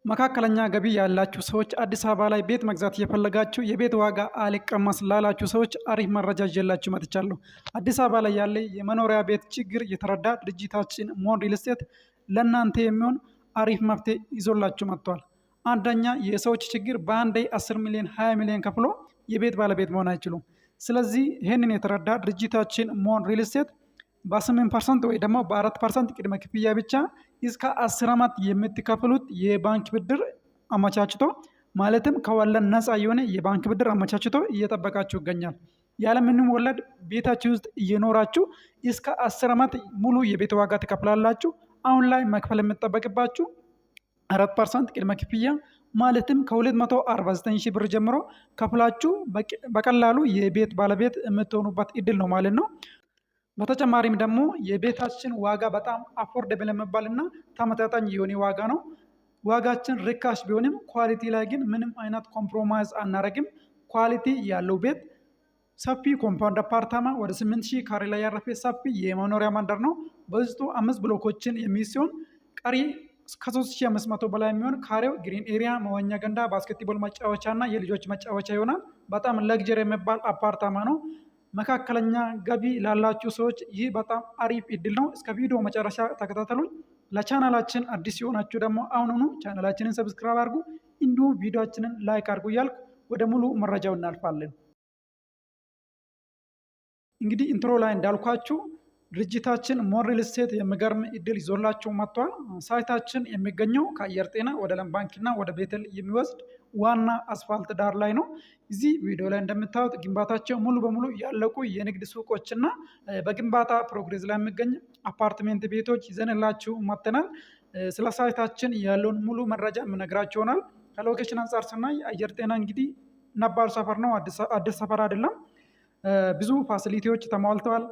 መካከለኛ ገቢ ያላችሁ ሰዎች አዲስ አበባ ላይ ቤት መግዛት እየፈለጋችሁ የቤት ዋጋ አልቀመስ ላላችሁ ሰዎች አሪፍ መረጃ ይዤላችሁ መጥቻለሁ። አዲስ አበባ ላይ ያለ የመኖሪያ ቤት ችግር የተረዳ ድርጅታችን ሞን ሪል ስቴት ለእናንተ የሚሆን አሪፍ መፍትሄ ይዞላችሁ መጥቷል። አንደኛ የሰዎች ችግር በአንዴ 10 ሚሊዮን 20 ሚሊዮን ከፍሎ የቤት ባለቤት መሆን አይችሉም። ስለዚህ ይህንን የተረዳ ድርጅታችን ሞን ሪል ስቴት በ8% ወይ ደግሞ በ4% ቅድመ ክፍያ ብቻ እስከ 10 ዓመት የምትከፍሉት የባንክ ብድር አመቻችቶ ማለትም ከወለድ ነፃ የሆነ የባንክ ብድር አመቻችቶ እየጠበቃችሁ ይገኛል። ያለምንም ወለድ ቤታችሁ ውስጥ እየኖራችሁ እስከ 10 ዓመት ሙሉ የቤት ዋጋ ትከፍላላችሁ። አሁን ላይ መክፈል የምጠበቅባችሁ 4% ቅድመ ክፍያ ማለትም ከ249 ሺህ ብር ጀምሮ ከፍላችሁ በቀላሉ የቤት ባለቤት የምትሆኑበት እድል ነው ማለት ነው። በተጨማሪም ደግሞ የቤታችን ዋጋ በጣም አፎርደብል የሚባልና ተመጣጣኝ የሆነ ዋጋ ነው። ዋጋችን ርካሽ ቢሆንም ኳሊቲ ላይ ግን ምንም አይነት ኮምፕሮማይዝ አናረግም። ኳሊቲ ያለው ቤት ሰፊ ኮምፓውንድ አፓርታማ ወደ 8000 ካሬ ላይ ያረፈ ሰፊ የመኖሪያ መንደር ነው። በውስጡ 5 ብሎኮችን የሚይዝ ሲሆን ቀሪ ከ3500 በላይ የሚሆን ካሬው ግሪን ኤሪያ፣ መዋኛ ገንዳ፣ ባስኬትቦል መጫወቻ እና የልጆች መጫወቻ ይሆናል። በጣም ለግጀር የሚባል አፓርታማ ነው። መካከለኛ ገቢ ላላችሁ ሰዎች ይህ በጣም አሪፍ እድል ነው። እስከ ቪዲዮ መጨረሻ ተከታተሉኝ። ለቻናላችን አዲስ የሆናችሁ ደግሞ አሁኑኑ ቻናላችንን ሰብስክራይብ አድርጉ፣ እንዲሁም ቪዲዮችንን ላይክ አድርጉ እያልኩ ወደ ሙሉ መረጃው እናልፋለን። እንግዲህ ኢንትሮ ላይ እንዳልኳችሁ ድርጅታችን ሞን ሪል ስቴት የሚገርም እድል ይዞላችሁ መጥቷል። ሳይታችን የሚገኘው ከአየር ጤና ወደ ለም ባንክና ወደ ቤተል የሚወስድ ዋና አስፋልት ዳር ላይ ነው። እዚህ ቪዲዮ ላይ እንደምታዩት ግንባታቸው ሙሉ በሙሉ ያለቁ የንግድ ሱቆችና በግንባታ ፕሮግሬስ ላይ የሚገኝ አፓርትሜንት ቤቶች ይዘንላችሁ መጥተናል። ስለ ሳይታችን ያለውን ሙሉ መረጃ የምነግራችሁ ይሆናል። ከሎኬሽን አንጻር ስናይ አየር ጤና እንግዲህ ነባር ሰፈር ነው፣ አዲስ ሰፈር አይደለም። ብዙ ፋሲሊቲዎች ተሟልተዋል።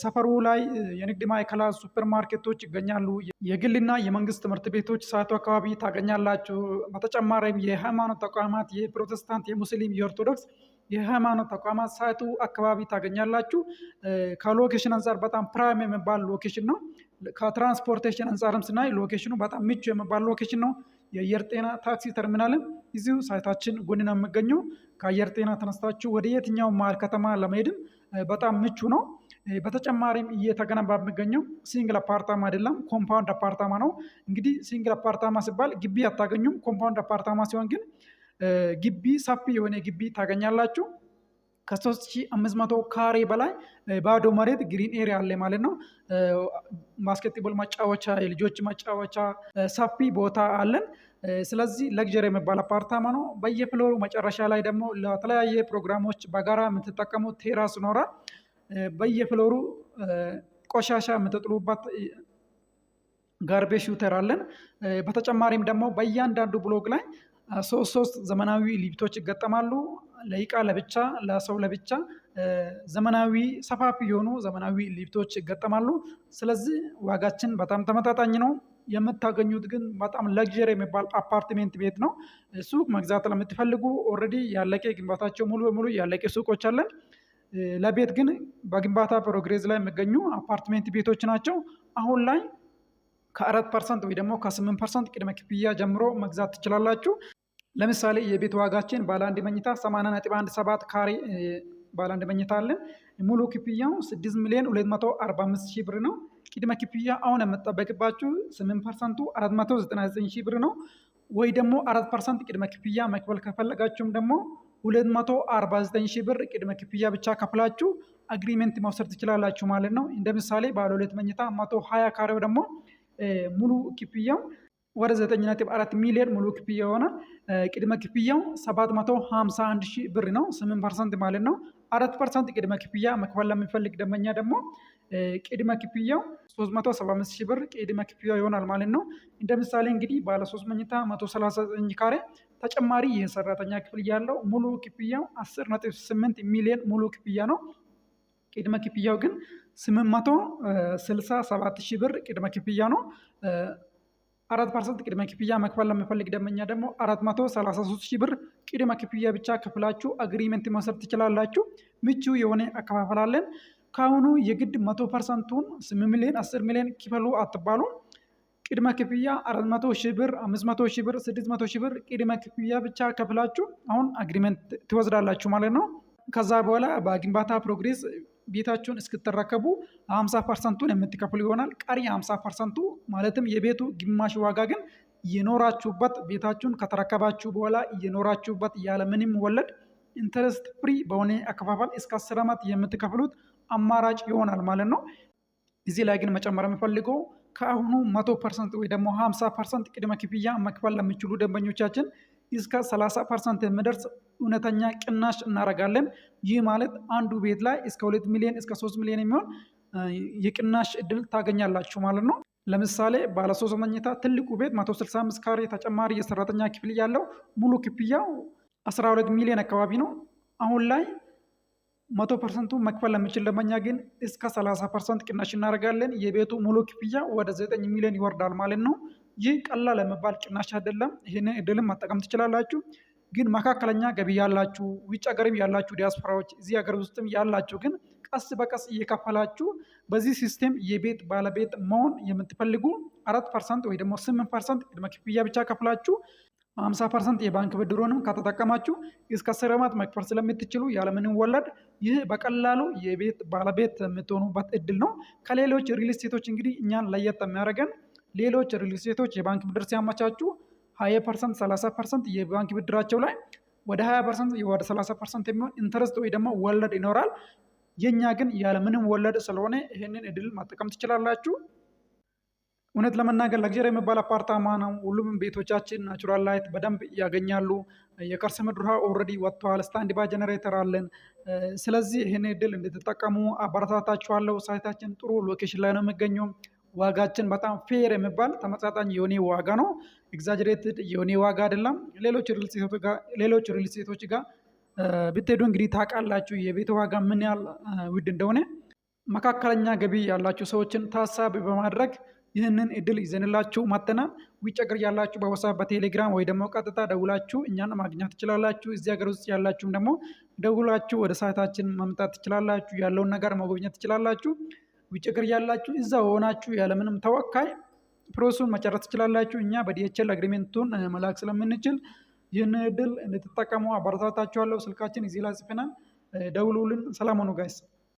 ሰፈሩ ላይ የንግድ ማዕከላት፣ ሱፐር ማርኬቶች ይገኛሉ። የግልና የመንግስት ትምህርት ቤቶች ሳይቱ አካባቢ ታገኛላችሁ። በተጨማሪም የሃይማኖት ተቋማት የፕሮቴስታንት፣ የሙስሊም፣ የኦርቶዶክስ የሃይማኖት ተቋማት ሳይቱ አካባቢ ታገኛላችሁ። ከሎኬሽን አንጻር በጣም ፕራይም የሚባል ሎኬሽን ነው። ከትራንስፖርቴሽን አንጻርም ስናይ ሎኬሽኑ በጣም ምቹ የሚባል ሎኬሽን ነው። የአየር ጤና ታክሲ ተርሚናልም እዚሁ ሳይታችን ጎን ነው የሚገኘው። ከአየር ጤና ተነስታችሁ ወደ የትኛው መሀል ከተማ ለመሄድም በጣም ምቹ ነው። በተጨማሪም እየተገነባ የሚገኘው ሲንግል አፓርታማ አይደለም፣ ኮምፓውንድ አፓርታማ ነው። እንግዲህ ሲንግል አፓርታማ ሲባል ግቢ አታገኙም። ኮምፓውንድ አፓርታማ ሲሆን ግን ግቢ ሰፊ የሆነ ግቢ ታገኛላችሁ። ከ3500 ካሬ በላይ ባዶ መሬት ግሪን ኤሪያ አለ ማለት ነው። ባስኬትቦል መጫወቻ፣ የልጆች መጫወቻ ሰፊ ቦታ አለን። ስለዚህ ለግጀር የሚባል አፓርታማ ነው። በየፍሎሩ መጨረሻ ላይ ደግሞ ለተለያየ ፕሮግራሞች በጋራ የምትጠቀሙት ቴራስ ይኖራል። በየፍሎሩ ቆሻሻ የምትጥሉበት ጋርቤጅ ሹተር አለን። በተጨማሪም ደግሞ በእያንዳንዱ ብሎክ ላይ ሶስት ዘመናዊ ሊፍቶች ይገጠማሉ። ለእቃ ለብቻ፣ ለሰው ለብቻ ዘመናዊ ሰፋፊ የሆኑ ዘመናዊ ሊፍቶች ይገጠማሉ። ስለዚህ ዋጋችን በጣም ተመጣጣኝ ነው። የምታገኙት ግን በጣም ለግዠሪ የሚባል አፓርትሜንት ቤት ነው። ሱቅ መግዛት ለምትፈልጉ ኦልሬዲ ያለቀ ግንባታቸው ሙሉ በሙሉ ያለቀ ሱቆች አለን። ለቤት ግን በግንባታ ፕሮግሬስ ላይ የሚገኙ አፓርትሜንት ቤቶች ናቸው። አሁን ላይ ከ4% ወይ ደግሞ ከ8% ቅድመ ክፍያ ጀምሮ መግዛት ትችላላችሁ። ለምሳሌ የቤት ዋጋችን ባለ አንድ መኝታ 80.17 ካሬ ባለ አንድ መኝታ አለን። ሙሉ ክፍያው 6 ሚሊዮን 245 ሺህ ብር ነው። ቅድመ ክፍያ አሁን የምጠበቅባችሁ 8%ቱ 499 ሺህ ብር ነው። ወይ ደግሞ 4% ቅድመ ክፍያ መክፈል ከፈለጋችሁም ደግሞ 249 ሺህ ብር ቅድመ ክፍያ ብቻ ከፍላችሁ አግሪሜንት መውሰድ ትችላላችሁ ማለት ነው። እንደ ምሳሌ ባለ 2 መኝታ 120 ካሬው ደግሞ ሙሉ ክፍያው ወደ 9.4 ሚሊዮን ሙሉ ክፍያ ይሆናል። ቅድመ ክፍያው 751 ሺህ ብር ነው፣ 8% ማለት ነው። 4% ቅድመ ክፍያ መክፈል ለሚፈልግ ደንበኛ ደግሞ ቅድመ ክፍያው 375 ሺህ ብር ቅድመ ክፍያው ይሆናል ማለት ነው። እንደ ምሳሌ እንግዲህ ባለ 3 መኝታ 139 ካሬ ተጨማሪ የሰራተኛ ክፍል ያለው ሙሉ ክፍያው 10.8 ሚሊዮን ሙሉ ክፍያ ነው። ቅድመ ክፍያው ግን 867 ሺህ ብር ቅድመ ክፍያ ነው። 4% ቅድመ ክፍያ መክፈል ለሚፈልግ ደንበኛ ደግሞ 433 ሺህ ብር ቅድመ ክፍያ ብቻ ከፍላችሁ አግሪመንት መውሰድ ትችላላችሁ። ምቹ የሆነ አከፋፈላለን። ካሁኑ የግድ 100%ቱን 8 ሚሊዮን 10 ሚሊዮን ክፈሉ አትባሉ። ቅድመ ክፍያ 400 ሺህ ብር፣ 500 ሺህ ብር፣ 600 ሺህ ብር ቅድመ ክፍያ ብቻ ከፍላችሁ አሁን አግሪመንት ትወስዳላችሁ ማለት ነው። ከዛ በኋላ በግንባታ ፕሮግሬስ ቤታችሁን እስክትረከቡ 50%ቱን የምትከፍሉ ይሆናል። ቀሪ 50%ቱ ማለትም የቤቱ ግማሽ ዋጋ ግን እየኖራችሁበት ቤታችሁን ከተረከባችሁ በኋላ እየኖራችሁበት ያለምንም ወለድ ኢንተረስት ፍሪ በሆነ አከፋፈል እስከ 10 ዓመት የምትከፍሉት አማራጭ ይሆናል ማለት ነው። እዚህ ላይ ግን መጨመር የምፈልገው ከአሁኑ 100% ወይ ደግሞ 50% ቅድመ ክፍያ መክፈል ለሚችሉ ደንበኞቻችን እስከ 30% የሚደርስ እውነተኛ ቅናሽ እናደርጋለን። ይህ ማለት አንዱ ቤት ላይ እስከ 2 ሚሊዮን እስከ 3 ሚሊዮን የሚሆን የቅናሽ እድል ታገኛላችሁ ማለት ነው። ለምሳሌ ባለ 3 መኝታ ትልቁ ቤት 165 ካሬ ተጨማሪ የሰራተኛ ክፍል ያለው ሙሉ ክፍያው 12 ሚሊዮን አካባቢ ነው። አሁን ላይ 100%ቱ መክፈል ለሚችል ደንበኛ ግን እስከ 30% ቅናሽ እናደርጋለን። የቤቱ ሙሉ ክፍያ ወደ 9 ሚሊዮን ይወርዳል ማለት ነው። ይህ ቀላል የሚባል ቅናሽ አይደለም። ይህንን እድልም መጠቀም ትችላላችሁ። ግን መካከለኛ ገቢ ያላችሁ፣ ውጭ ሀገርም ያላችሁ ዲያስፖራዎች፣ እዚህ ሀገር ውስጥም ያላችሁ ግን ቀስ በቀስ እየከፈላችሁ በዚህ ሲስቴም የቤት ባለቤት መሆን የምትፈልጉ 4% ወይ ደግሞ 8% ቅድመ ክፍያ ብቻ ከፍላችሁ 50% የባንክ ብድሩንም ከተጠቀማችሁ እስከ 10 ዓመት መክፈል ስለምትችሉ ያለምንም ወለድ ይህ በቀላሉ የቤት ባለቤት የምትሆኑበት እድል ነው። ከሌሎች ሪል ስቴቶች እንግዲህ እኛን ለየት የሚያደርገን ሌሎች ሪል ስቴቶች የባንክ ብድር ሲያመቻቹ 20%፣ 30% የባንክ ብድራቸው ላይ ወደ 20% ወደ 30% የሚሆን ኢንተረስት ወይ ደግሞ ወለድ ይኖራል። የኛ ግን ያለምንም ወለድ ስለሆነ ይህንን እድል መጠቀም ትችላላችሁ። እውነት ለመናገር ለግዠሪ የሚባል አፓርታማ ነው። ሁሉም ቤቶቻችን ናቹራል ላይት በደንብ ያገኛሉ። የከርሰ ምድር ውሃ ኦልሬዲ ወጥተዋል። ስታንድ ባይ ጀነሬተር አለን። ስለዚህ ይህን እድል እንድትጠቀሙ አበረታታችኋለሁ። ሳይታችን ጥሩ ሎኬሽን ላይ ነው የሚገኘው። ዋጋችን በጣም ፌር የሚባል ተመጣጣኝ የሆነ ዋጋ ነው። ኤግዛጀሬትድ የሆነ ዋጋ አይደለም። ሌሎች ሪል ስቴቶች ጋር ብትሄዱ እንግዲህ ታውቃላችሁ የቤት ዋጋ ምን ያህል ውድ እንደሆነ። መካከለኛ ገቢ ያላችሁ ሰዎችን ታሳቢ በማድረግ ይህንን እድል ይዘንላችሁ መጥተናል። ውጭ ሀገር ያላችሁ በዋትስአፕ በቴሌግራም ወይ ደግሞ ቀጥታ ደውላችሁ እኛን ማግኘት ትችላላችሁ። እዚህ ሀገር ውስጥ ያላችሁም ደግሞ ደውላችሁ ወደ ሳይታችን መምጣት ትችላላችሁ። ያለውን ነገር መጎብኘት ትችላላችሁ። ውጭ ሀገር ያላችሁ እዛ ሆናችሁ ያለምንም ተወካይ ፕሮሰሱን መጨረስ ትችላላችሁ። እኛ በዲኤችኤል አግሪሜንቱን መላክ ስለምንችል ይህንን እድል እንድትጠቀሙ አበረታታችኋለሁ። ስልካችን እዚህ ላይ ጽፈናል። ደውሉልን። ሰላም ሁኑ ጋይስ።